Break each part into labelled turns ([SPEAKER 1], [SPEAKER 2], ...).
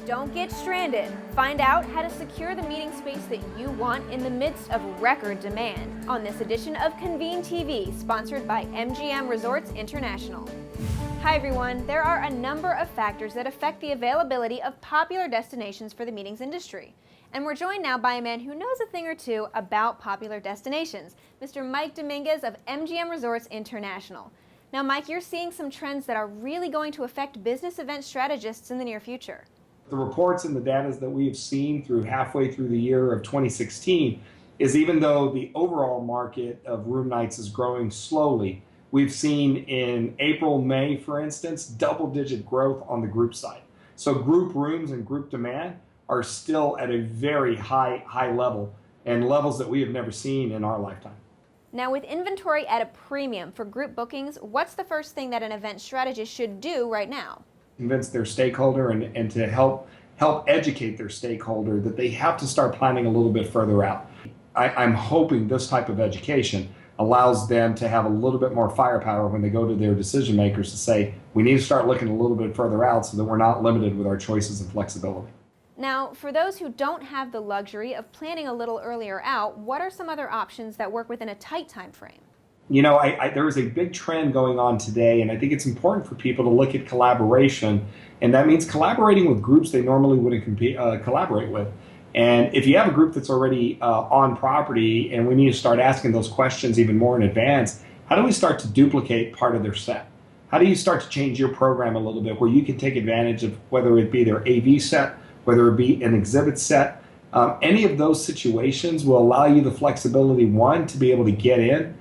[SPEAKER 1] Don't get stranded. Find out how to secure the meeting space that you want in the midst of record demand on this edition of Convene TV, sponsored by MGM Resorts International. Hi everyone, there are a number of factors that affect the availability of popular destinations for the meetings industry. And we're joined now by a man who knows a thing or two about popular destinations, Mr. Mike Dominguez of MGM Resorts International. Now Mike, you're seeing some trends that are really going to affect business event strategists in the near future.
[SPEAKER 2] The reports and the data that we have seen through halfway through the year of 2016 is even though the overall market of room nights is growing slowly, we've seen in April, May, for instance, double-digit growth on the group side. So group rooms and group demand are still at a very high level, and levels that we have never seen in our lifetime.
[SPEAKER 1] Now, with inventory at a premium for group bookings, what's the first thing that an event strategist should do right now?
[SPEAKER 2] Convince their stakeholder and to help educate their stakeholder that they have to start planning a little bit further out. I'm hoping this type of education allows them to have a little bit more firepower when they go to their decision makers to say, we need to start looking a little bit further out so that we're not limited with our choices and flexibility.
[SPEAKER 1] Now, for those who don't have the luxury of planning a little earlier out, what are some other options that work within a tight time frame?
[SPEAKER 2] You know, there is a big trend going on today, and I think it's important for people to look at collaboration, and that means collaborating with groups they normally wouldn't collaborate with. And if you have a group that's already on property, and we need to start asking those questions even more in advance, how do we start to duplicate part of their set? How do you start to change your program a little bit where you can take advantage of whether it be their AV set, whether it be an exhibit set? Any of those situations will allow you the flexibility, one, to be able to get in,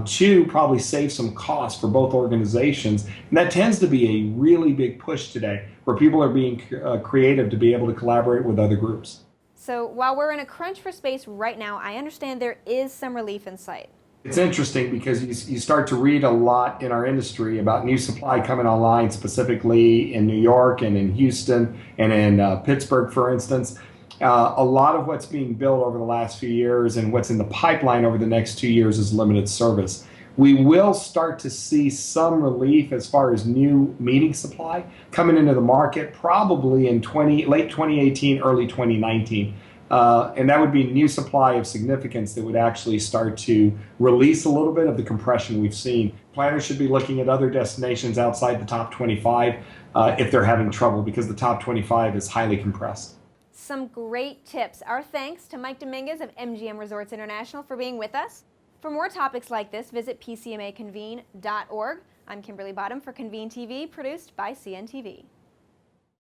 [SPEAKER 2] two, probably save some costs for both organizations. And that tends to be a really big push today where people are being creative to be able to collaborate with other groups.
[SPEAKER 1] So while we're in a crunch for space right now, I understand there is some relief in sight.
[SPEAKER 2] It's interesting because you start to read a lot in our industry about new supply coming online, specifically in New York and in Houston and in Pittsburgh, for instance. A lot of what's being built over the last few years and what's in the pipeline over the next 2 years is limited service. We will start to see some relief as far as new meeting supply coming into the market, probably in late 2018, early 2019. And that would be new supply of significance that would actually start to release a little bit of the compression we've seen. Planners should be looking at other destinations outside the top 25 if they're having trouble, because the top 25 is highly compressed.
[SPEAKER 1] Some great tips. Our thanks to Mike Dominguez of MGM Resorts International for being with us. For more topics like this, visit pcmaconvene.org. I'm Kimberly Bottom for Convene TV, produced by CNTV.